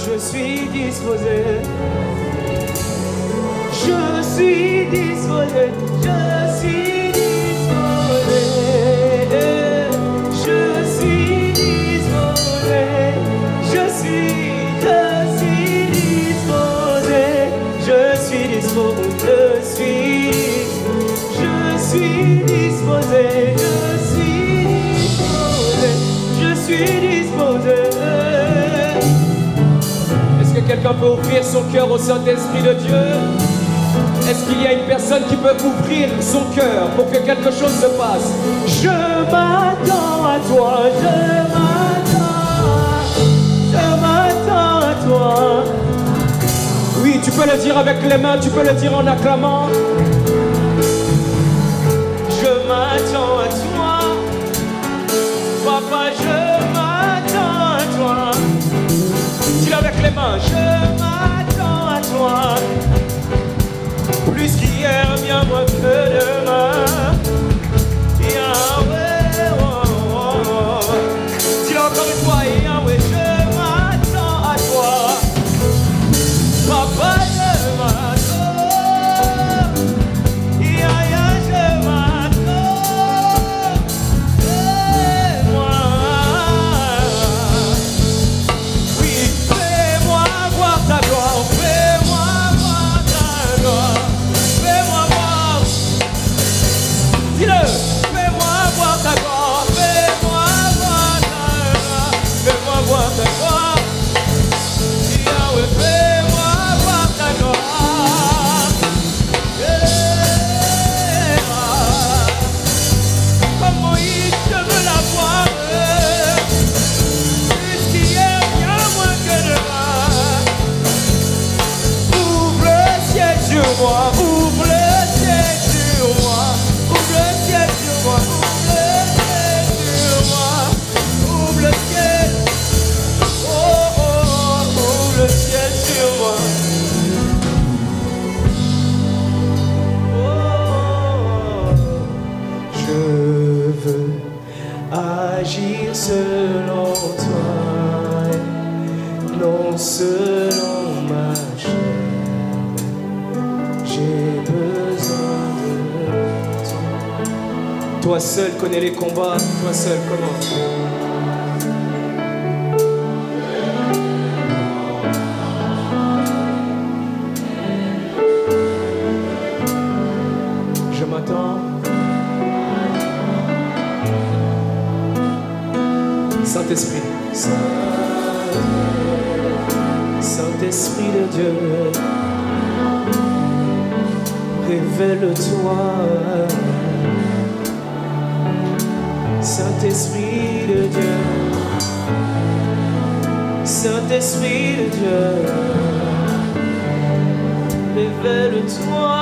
Je suis disposé. Je suis disposé. Je suis disposé. Je suis disposé. Je suis disposé. Je suis disposé. Je suis disposé. Je suis disposé. Est-ce que quelqu'un peut ouvrir son cœur au Saint-Esprit de Dieu? Est-ce qu'il y a une personne qui peut ouvrir son cœur pour que quelque chose se passe? Je m'attends à toi, je m'attends à toi. Oui, tu peux le dire avec les mains, tu peux le dire en acclamant. Je m'attends à toi, papa, je m'attends à toi. Dis-le avec les mains, je m'attends à toi. Plus qu'hier, bien moins que demain. Yahweh, oh, oh, oh. Dis-le encore une fois, Yahweh, je m'attends à toi. Papa, je m'attends. Yahya, je m'attends. Fais-moi. Oui, fais-moi voir ta gloire. Fais-moi voir ta gloire. Fais-moi voir. Dis-le. Fais-moi voir ta gloire. Fais-moi voir ta gloire. Fais-moi voir ta gloire. Yahweh, fais-moi voir ta gloire. Yeah. Comme Moïse, je veux la voir. Plus qu'hier, bien moins que demain. Ouvre le ciel sur moi. Ouvre le ciel sur moi. Ouvre le ciel sur moi. Ouvre le ciel sur moi. Ouvre le ciel. Oh, oh, oh, ouvre le ciel sur moi. Oh, je veux agir selon toi, non selon ma chair. J'ai besoin de toi. Toi seul connais les combats, toi seul comment? Je m'attends. Saint-Esprit, Saint-Esprit de Dieu, révèle-toi. Saint-Esprit de Dieu, Saint-Esprit de Dieu, révèle-toi.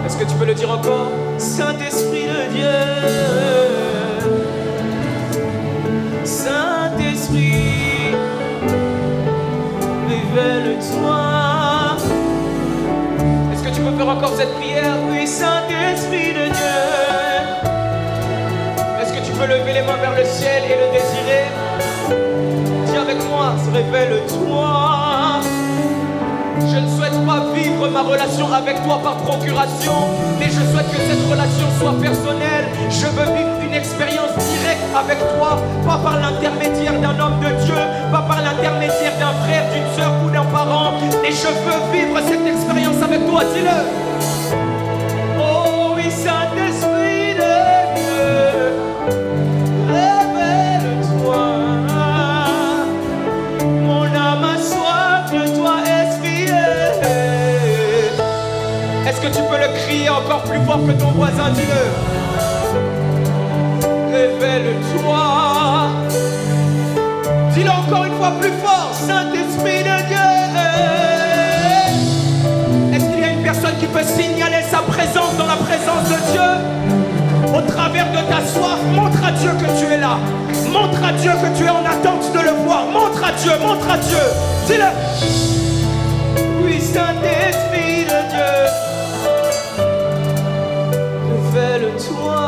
Est-ce que tu peux le dire encore? Saint-Esprit de Dieu, Saint-Esprit, révèle-toi. Est-ce que tu peux faire encore cette prière? Oui, Saint-Esprit de Dieu. Est-ce que tu peux lever les mains vers le ciel et le désirer? Dis avec moi, révèle-toi. Je ne souhaite pas vivre ma relation avec toi par procuration, mais je souhaite que cette relation soit personnelle. Je veux vivre une expérience directe avec toi, pas par l'intermédiaire d'un homme de Dieu, pas par l'intermédiaire d'un frère, d'une sœur ou d'un parent, mais je veux vivre cette expérience avec toi. Dis-le. Oh oui, Saint-Esprit de Dieu, révèle-toi. Mon âme a soif de toi, est-ce que tu peux le crier encore plus fort que ton voisin? Dis-le. Révèle-toi. Dis-le encore une fois plus fort. Saint-Esprit de Dieu. Est-ce qu'il y a une personne qui peut signaler sa présence dans la présence de Dieu? Au travers de ta soif, montre à Dieu que tu es là. Montre à Dieu que tu es en attente de le voir. Montre à Dieu, montre à Dieu. Dis-le. Oui, Saint-Esprit de Dieu, révèle-toi,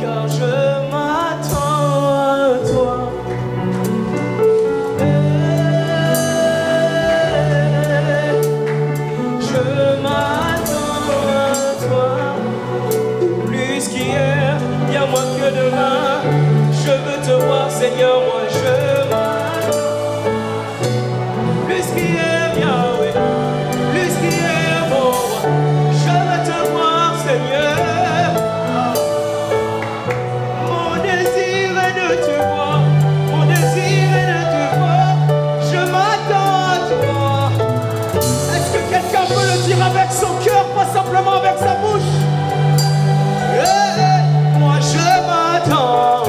car je m'attends Seigneur, moi je m'attends. Plus qui est bien, oui, plus qui est bon, je veux te voir, Seigneur. Mon désir est de te voir, mon désir est de te voir, je m'attends à toi. Est-ce que quelqu'un peut le dire avec son cœur, pas simplement avec sa bouche? Moi je m'attends.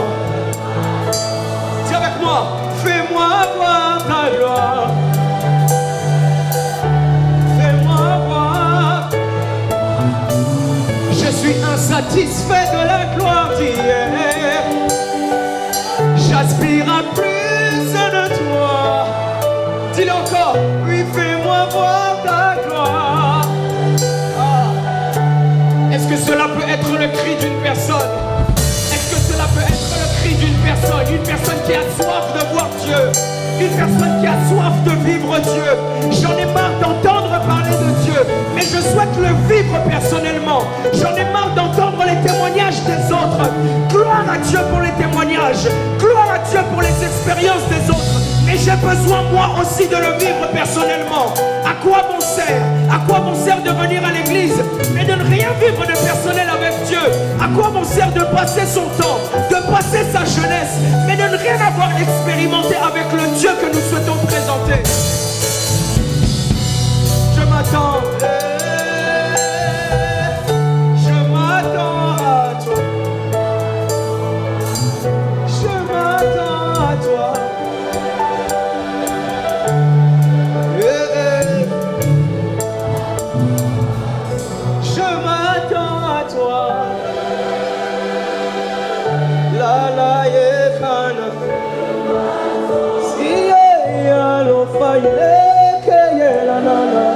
Dis avec moi, fais-moi voir ta gloire. Fais-moi voir. Je suis insatisfait de la gloire d'hier. J'aspire à plus de toi. Dis-le encore, oui, fais-moi voir ta gloire. Est-ce que cela peut être le cri d'une personne? Est-ce que cela peut être le cri d'une personne qui a soif de voir Dieu, une personne qui a soif de vivre Dieu? J'en ai marre d'entendre parler de Dieu, mais je souhaite le vivre personnellement. J'en ai marre d'entendre les témoignages des autres. Gloire à Dieu pour les témoignages, gloire à Dieu pour les expériences des autres, mais j'ai besoin moi aussi de le vivre personnellement. À quoi bon sert? À quoi bon sert de venir à l'église mais de ne rien vivre de personnel avec Dieu? À quoi bon sert de passer son temps, de passer sa jeunesse, mais de ne rien avoir expérimenté avec le Dieu que nous souhaitons présenter? Je m'attends. Je m'attends à toi. Je m'attends à toi. Je m'attends à toi. La la yekana. Si ya lo faile ke la nana.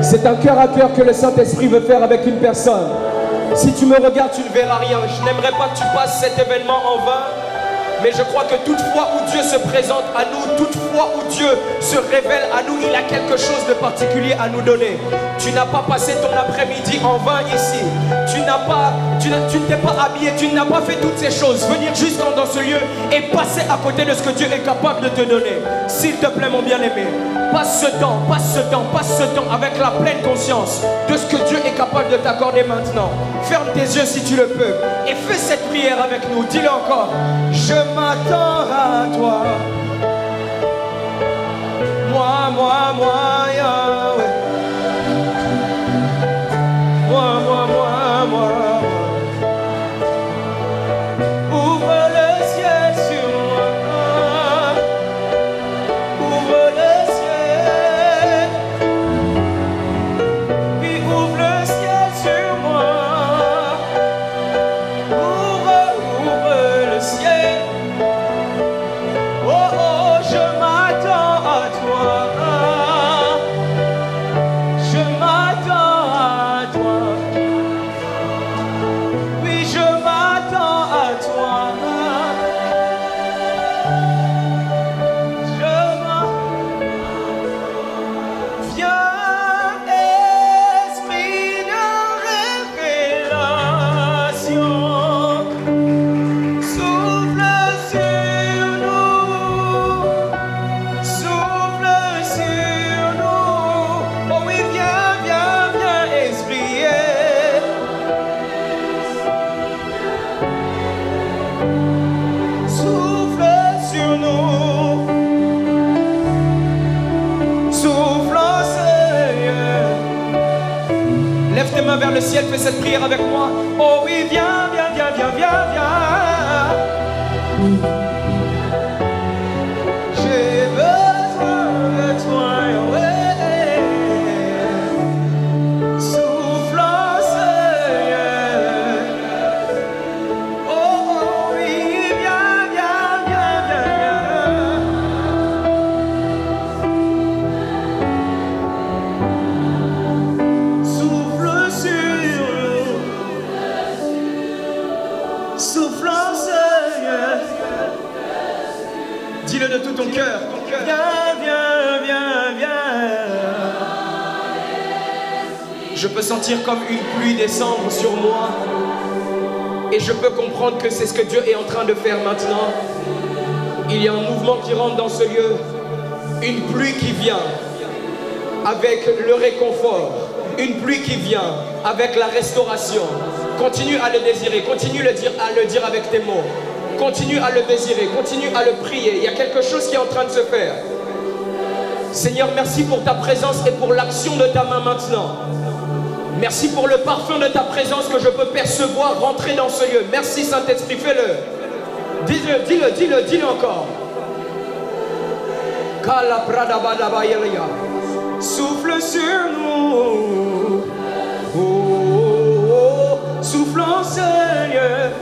C'est un cœur à cœur que le Saint-Esprit veut faire avec une personne. Si tu me regardes, tu ne verras rien. Je n'aimerais pas que tu passes cet événement en vain. Mais je crois que toute fois où Dieu se présente à nous, toute fois où Dieu se révèle à nous, il a quelque chose de particulier à nous donner. Tu n'as pas passé ton après-midi en vain ici. Tu ne t'es pas habillé, tu n'as pas fait toutes ces choses. Venir juste dans ce lieu et passer à côté de ce que Dieu est capable de te donner. S'il te plaît, mon bien-aimé, passe ce temps avec la pleine conscience de ce que Dieu est capable de t'accorder maintenant. Ferme tes yeux si tu le peux et fais cette prière avec nous. Dis-le encore. Je m'attends à toi. Moi, Yahweh. Moi. Ouvre le ciel sur moi. Ouvre le ciel. Puis ouvre le ciel sur moi. Ouvre le ciel. Oh, je m'attends à toi. Je m'attends à toi. Oui, je m'attends à toi. Viens, esprit de révélation. Souffle sur nous. Souffle sur nous. Oh oui, viens, esprit. Souffle sur nous. Souffle, Seigneur. Lève tes mains vers le ciel, fais cette prière avec moi. Oh oui, viens. J'ai besoin de toi, ouais. Souffle, Seigneur. Oh oui, viens. Souffle sur nous. Souffle, Seigneur. Dis-le de tout ton cœur. Viens. Je peux sentir comme une pluie descendre sur moi Et je peux comprendre que c'est ce que Dieu est en train de faire maintenant. Il y a un mouvement qui rentre dans ce lieu. Une pluie qui vient avec le réconfort. Une pluie qui vient avec la restauration. Continue à le désirer. Continue à le dire avec tes mots. Continue à le désirer. Continue à le prier. Il y a quelque chose qui est en train de se faire. Seigneur, merci pour ta présence et pour l'action de ta main maintenant. Merci pour le parfum de ta présence que je peux percevoir rentrer dans ce lieu. Merci Saint-Esprit, fais-le. Dis-le encore. Souffle sur nous. Oh, oh, oh. Soufflons, Seigneur.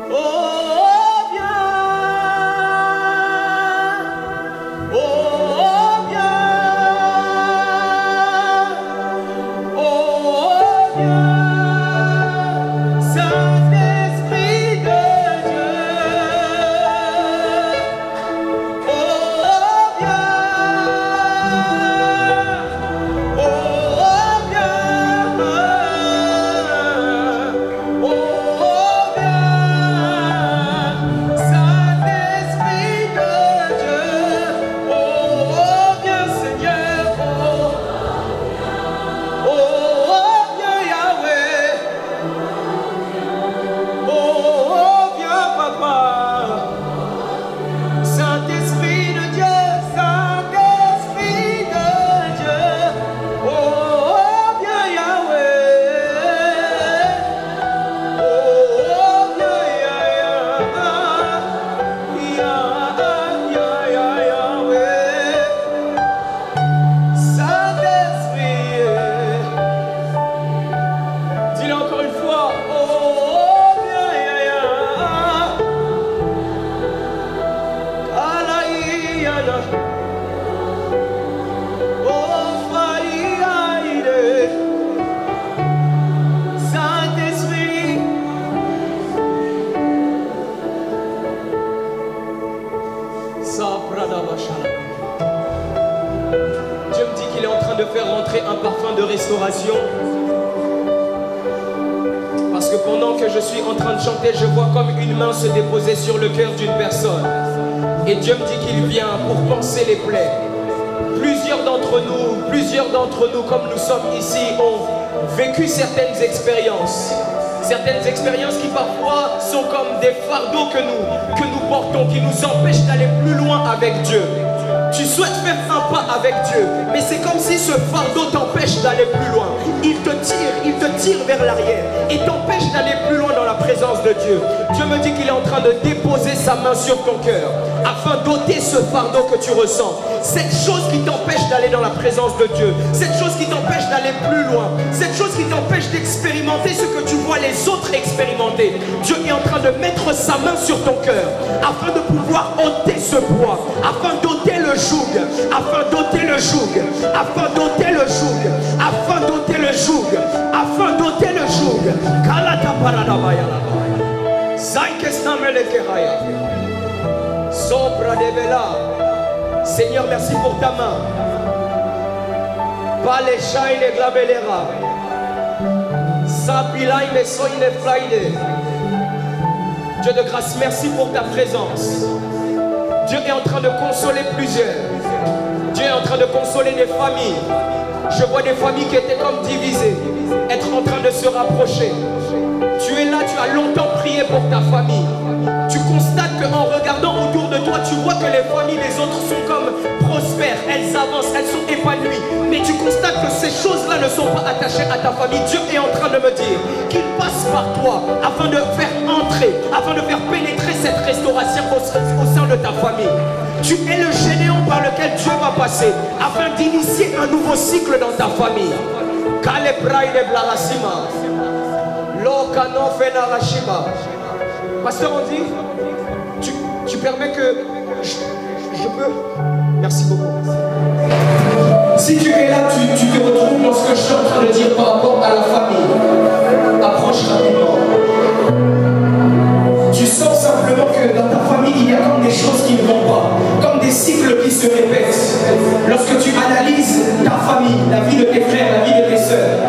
Oh, viens. Oh, viens. Oh, viens. Saint-Esprit de Dieu. Oh, viens. Oh, viens. Oh, viens. Saint-Esprit de Dieu. Oh, viens Seigneur. Oh, viens Yahweh. Oh, viens Papa. Saint-Esprit de Dieu, Saint-Esprit de Dieu. Oh, viens Yahweh. Oh, viens Yahweh. Saint-Esprit. Dis-le encore une fois. Oh, viens Alaïana. Oh, Faïaïde. Saint-Esprit. Dieu me dit qu'il est en train de faire rentrer un parfum de restauration. Parce que pendant que je suis en train de chanter, je vois comme une main se déposer sur le cœur d'une personne. Et Dieu me dit qu'il vient pour panser les plaies. Plusieurs d'entre nous, comme nous sommes ici, ont vécu certaines expériences. Certaines expériences qui parfois sont comme des fardeaux que nous portons, qui nous empêchent d'aller plus loin avec Dieu. Tu souhaites faire un pas avec Dieu, mais c'est comme si ce fardeau t'empêche d'aller plus loin. Il te tire vers l'arrière et t'empêche d'aller plus loin dans la présence de Dieu. Dieu me dit qu'il est en train de déposer sa main sur ton cœur afin d'ôter ce fardeau que tu ressens. Cette chose qui t'empêche d'aller dans la présence de Dieu, cette chose qui t'empêche d'aller plus loin, cette chose qui t'empêche d'expérimenter ce que tu vois les autres expérimenter. Dieu est en train de mettre sa main sur ton cœur afin de pouvoir ôter ce poids, afin d'ôter le joug, afin d'ôter le joug, afin d'ôter le joug, afin d'ôter le joug, afin d'ôter le joug. Kalata paradabaya. Zaikestamelekeraya. Sopra de vela. Seigneur, merci pour ta main. Paleshaï le glabelera. Sapilaï me soine flaïde. Dieu de grâce, merci pour ta présence. Dieu est en train de consoler plusieurs. Dieu est en train de consoler des familles. Je vois des familles qui étaient comme divisées, être en train de se rapprocher. Tu es là, tu as longtemps prié pour ta famille. Tu constates qu'en regardant autour de toi, tu vois que les familles des autres sont comme prospères, elles avancent, elles sont épanouies. Mais tu constates que ces choses-là ne sont pas attachées à ta famille. Dieu est en train de me dire qu'il passe par toi afin de faire entrer, afin de faire pénétrer cette restauration au sein de ta famille. Tu es le généon par lequel Dieu va passer afin d'initier un nouveau cycle dans ta famille. Pasteur, on dit, tu permets que je peux. Merci beaucoup. Si tu es là, tu te retrouves dans ce que je suis en train de dire par rapport à la famille. Approche rapidement. Tu sens simplement que dans ta famille, il y a comme des choses qui ne vont pas, comme des cycles qui se répètent. Lorsque tu analyses ta famille, la vie de tes frères, la vie de tes sœurs,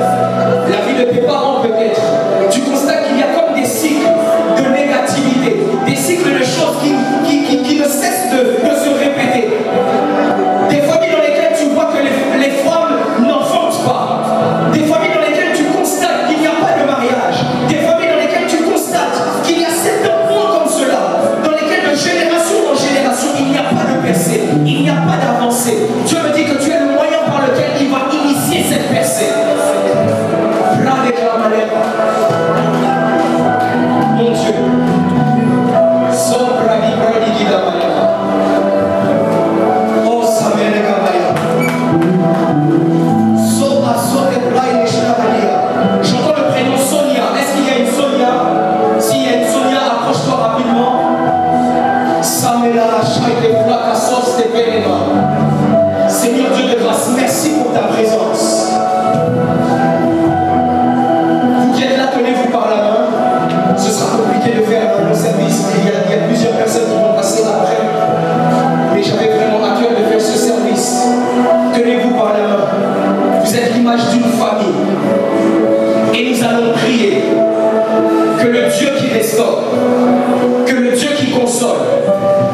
que le Dieu qui console,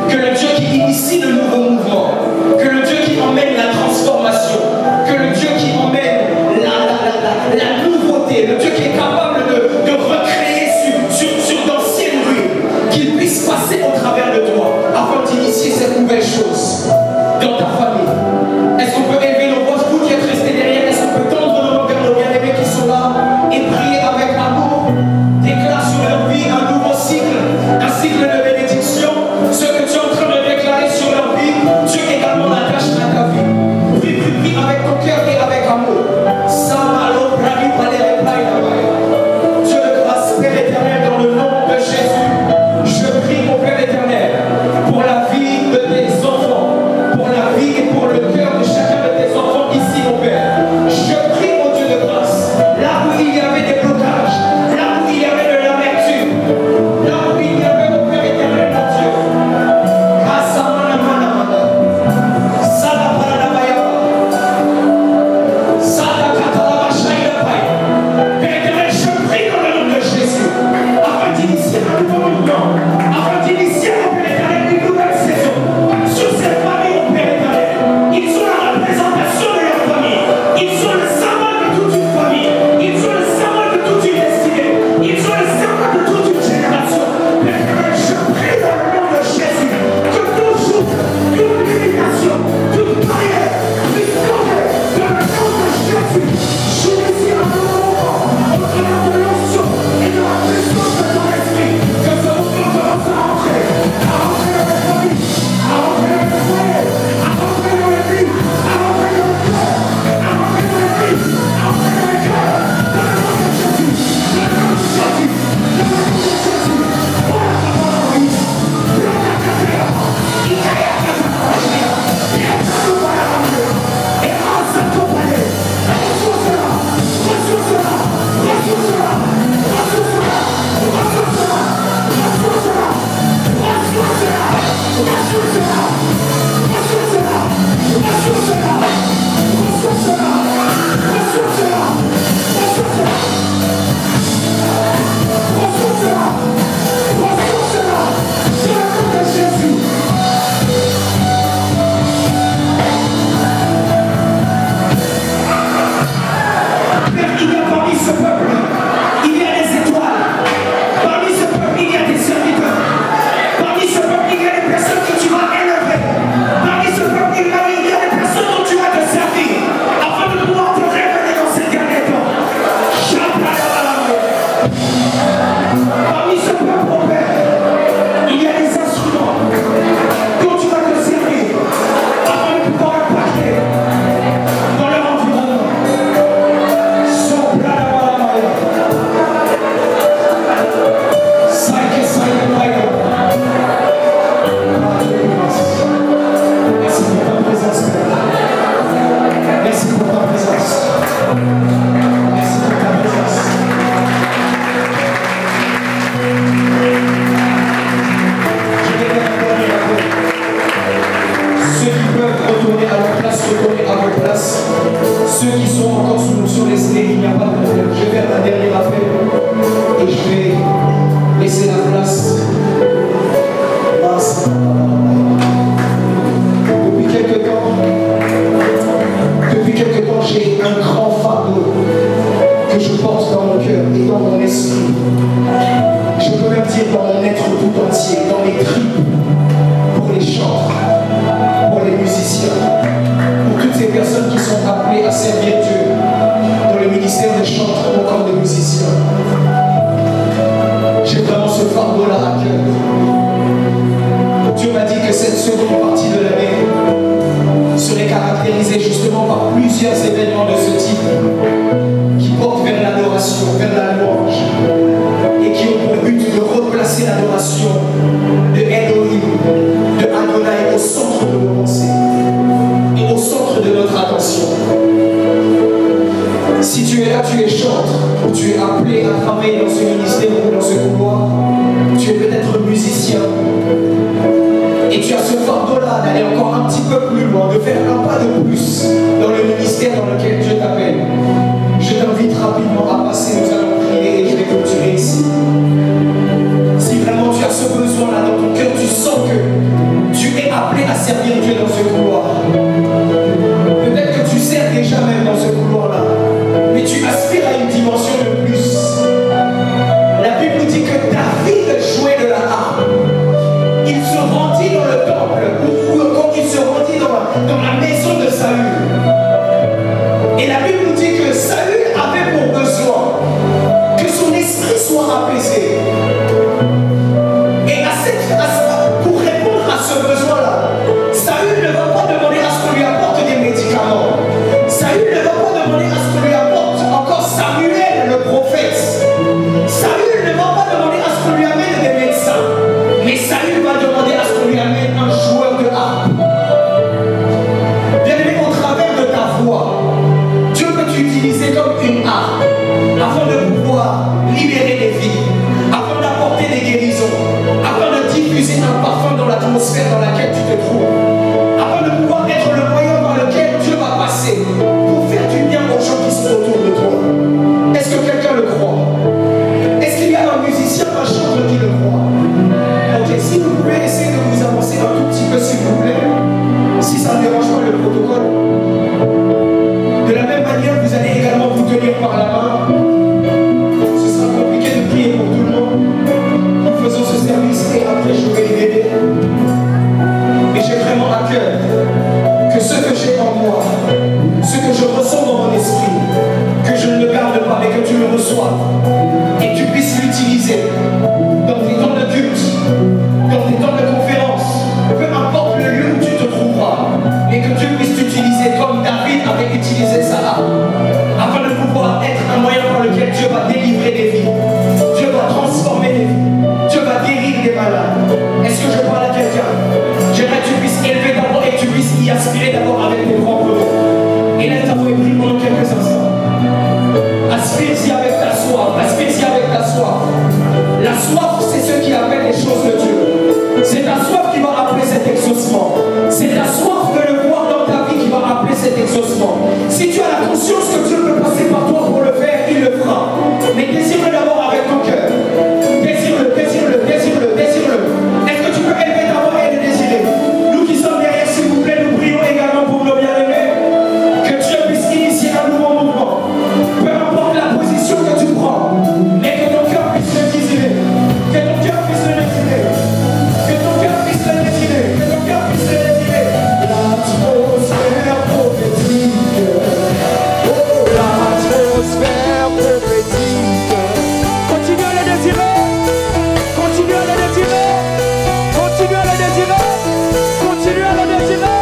que le Dieu qui initie de nouveaux mouvements, que le Dieu qui emmène la transformation, que le Dieu qui emmène la nouveauté, le Dieu qui est capable de recréer sur d'anciennes rues, qu'il puisse passer au travers de toi afin d'initier cette nouvelle chose dans ta famille. Est-ce qu'on peut élever nos voix, vous qui êtes restés derrière, est-ce qu'on peut tendre nos mains vers nos bien-aimés qui sont là et prier avec amour, déclare sur leur vie un nouveau cycle, un cycle de bénédiction, ce que tu es en train de déclarer sur leur vie, Dieu également l'attache à ta vie. Prie avec ton cœur et avec amour. Dieu de grâce, Père éternel, dans le nom de Jésus, je prie mon Père éternel pour la vie de tes enfants, pour la vie et pour le cœur de chacun de tes enfants ici, mon Père. Je prie, mon Dieu de grâce, là où il y avait des blocages, là où il y avait de l'amertume, là où il y avait, mon Père éternel, mon Dieu, afin d'initier, mon Père éternel, une nouvelle saison sur ces familles, mon Père éternel. Ils sont la représentation de leur famille. Ils sont le symbole de toute une famille. Ils sont le symbole de toute une destinée. Ils sont le symbole de toute une génération. Père éternel, je prie dans le nom de Jésus que tout jour, toute limitation, toute barrière puisse tomber dans le nom de Jésus. Je désire un moment au travers de l'onction et de la puissance de ton esprit. Que ce mouvement commence à rentrer dans la famille, à rentrer dans le foyer, à rentrer dans les vies, à rentrer dans le cœur, à rentrer dans les vies, à rentrer dans les cœurs. Dans le nom de Jésus, dans le nom de Jésus, dans le nom de Jésus. Voilà ta parole. Voilà ta carrière. Il y a rien à faire. Il y a tout le monde à ramener. Et grâce à ton palais, ressource-la, ressource-la, ressource-la, ressource-la, ressource-la. Parmi ce peuple, il y a des étoiles. Parmi ce peuple, il y a des serviteurs. Parmi ce peuple, il y a des personnes que tu vas élever. Parmi ce peuple, il y a des personnes dont tu vas te servir afin de pouvoir te révéler dans ces derniers temps. Parmi ce peuple, mon Père, il y a des instruments dont tu vas te servir afin de pouvoir impacter dans leur environnement. Merci pour ta présence, Père. Merci pour ta présence. Merci pour ta présence. Je vais retourner à vous. Ceux qui peuvent retourner à leur place, retourner à leur place. Ceux qui sont encore sur les slés, il n'y a pas de problème. Je vais faire un dernier appel et je vais laisser la place. Depuis quelque temps, j'ai un grand fardeau que je porte dans mon cœur et dans mon esprit. Je peux même dire dans mon être tout entier, dans mes tripes, pour les chants, pour les musiciens, pour toutes ces personnes qui sont appelées à servir Dieu dans le ministère des chantres ou encore des musiciens. J'ai vraiment ce fardeau-là à cœur. Dieu m'a dit que cette seconde partie de l'année serait caractérisée justement par plusieurs événements de ce type qui portent vers l'adoration, vers la louange et qui ont pour but de replacer l'adoration de Elohim, de Adonai au centre de nos pensées et au centre de notre attention. Si tu es là, tu es chantre, ou tu es appelé à travailler dans ce ministère ou dans ce couloir, tu es peut-être musicien, et tu as ce fardeau-là d'aller encore un petit peu plus loin, de faire un pas de plus dans le ministère dans lequel Dieu t'appelle. Je t'invite rapidement à passer, nous allons prier et je vais clôturer ici. Si vraiment une arme, afin de pouvoir libérer des vies, afin d'apporter des guérisons, afin de diffuser un parfum dans l'atmosphère dans laquelle tu te trouves, afin de pouvoir être le moyen par lequel Dieu va passer pour faire du bien aux gens qui sont autour de toi. Est-ce que quelqu'un le croit? Est-ce qu'il y a un musicien, un chanteur qui le croit? Ok, si vous pouvez essayer de vous avancer un tout petit peu s'il vous plaît, si ça ne dérange pas le protocole. De la même manière, vous allez également vous tenir par la main. Ce sera compliqué de prier pour tout le monde. Nous faisons ce service et après je vais les aider. Mais j'ai vraiment à cœur que ce que j'ai en moi, ce que je ressens dans mon esprit, que je ne le garde pas, mais que tu le reçoives et que tu puisses l'utiliser dans tes temps de culte, dans tes temps de conférence, peu importe le lieu où tu te trouveras, mais que Dieu puisse t'utiliser comme David avait utilisé sa arme, afin de pouvoir être un moyen par lequel Dieu va délivrer des vies, Dieu va transformer des vies, Dieu va guérir des malades. Est-ce que je parle à quelqu'un? J'aimerais que tu puisses élever d'abord et que tu puisses y aspirer d'abord avec tes propres mots. Élève ta voix et prie pendant quelques instants. Aspire-y avec ta soif, aspire-y avec ta soif. La soif, c'est ce qui appelle les choses de Dieu. C'est ta soif qui va appeler cet exaucement. C'est ta soif de le voir dans ta vie qui va appeler cet exaucement. Si tu as la conscience que Dieu peut passer par toi pour le faire, il le fera. Mais désire-le d'abord avec ton cœur. Désire-le, désire-le, désire-le, désire-le. Est-ce que tu peux élever ta voix et le désirer? Nous qui sommes derrière, s'il vous plaît, nous prions également pour nos bien-aimés. Que Dieu puisse initier un nouveau mouvement. Peu importe la position que tu prends, mais que ton cœur puisse le désirer. Que ton cœur puisse le désirer. Que ton cœur puisse le désirer. Que ton cœur puisse le désirer. L'atmosphère prophétique. Oh, l'atmosphère prophétique. Continue à le désirer. Continue à le désirer. Continue à le désirer. Continue à le désirer.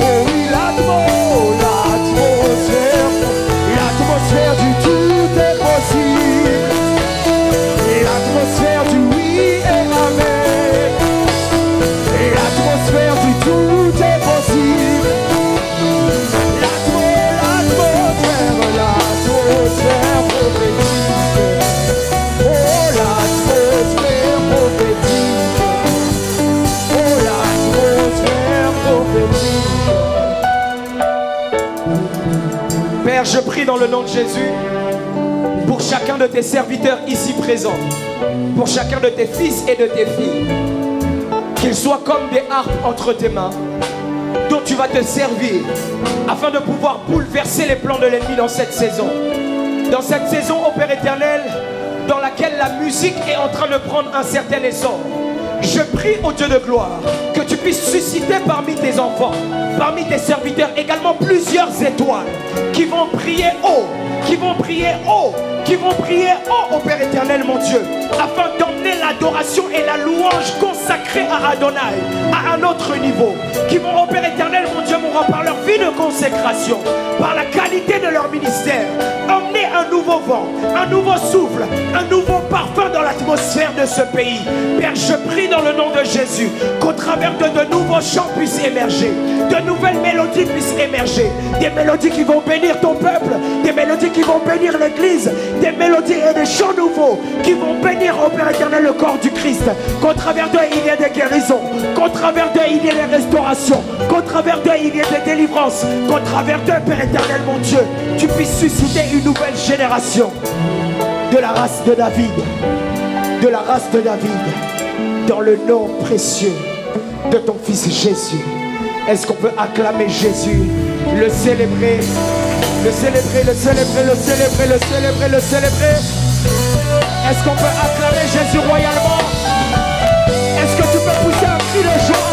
Oh oui, l'atmosphère du tout est possible. L'atmosphère du oui et amen. L'atmosphère du tout est possible. L'atmosphère prophétique. Oh, l'atmosphère prophétique. Oh, l'atmosphère prophétique. Père, je prie dans le nom de Jésus pour chacun de tes serviteurs ici présents, pour chacun de tes fils et de tes filles, qu'ils soient comme des harpes entre tes mains, dont tu vas te servir afin de pouvoir bouleverser les plans de l'ennemi dans cette saison. Dans cette saison, ô Père éternel, dans laquelle la musique est en train de prendre un certain essor. Je prie au Dieu de gloire que tu puisses susciter parmi tes enfants, parmi tes serviteurs également plusieurs étoiles qui vont prier haut, qui vont prier haut, qui vont prier haut au Père éternel mon Dieu, afin d'emmener l'adoration et la louange consacrée à Adonai à un autre niveau, qui vont au Père éternel mon Dieu, par leur vie de consécration, par la qualité de leur ministère, emmener un nouveau vent, un nouveau souffle, un nouveau parfum dans l'atmosphère de ce pays. Père, je prie dans le nom de Jésus qu'au travers de nouveaux chants puissent émerger, de nouvelles mélodies puissent émerger, des mélodies qui vont bénir ton peuple, des mélodies qui vont bénir l'église, des mélodies et des chants nouveaux qui vont bénir au Père éternel le corps du Christ, qu'au travers d'eux il y ait des guérisons, qu'au travers d'eux il y ait des restaurations, qu'au travers d'eux il y ait des délivrances, qu'au travers d'eux, Père éternel mon Dieu, tu puisses susciter une nouvelle génération de la race de David, de la race de David, dans le nom précieux de ton fils Jésus. Est-ce qu'on peut acclamer Jésus, le célébrer, le célébrer, le célébrer, le célébrer, le célébrer, le célébrer? Est-ce qu'on peut acclamer Jésus royalement? Est-ce que tu peux pousser un cri de joie?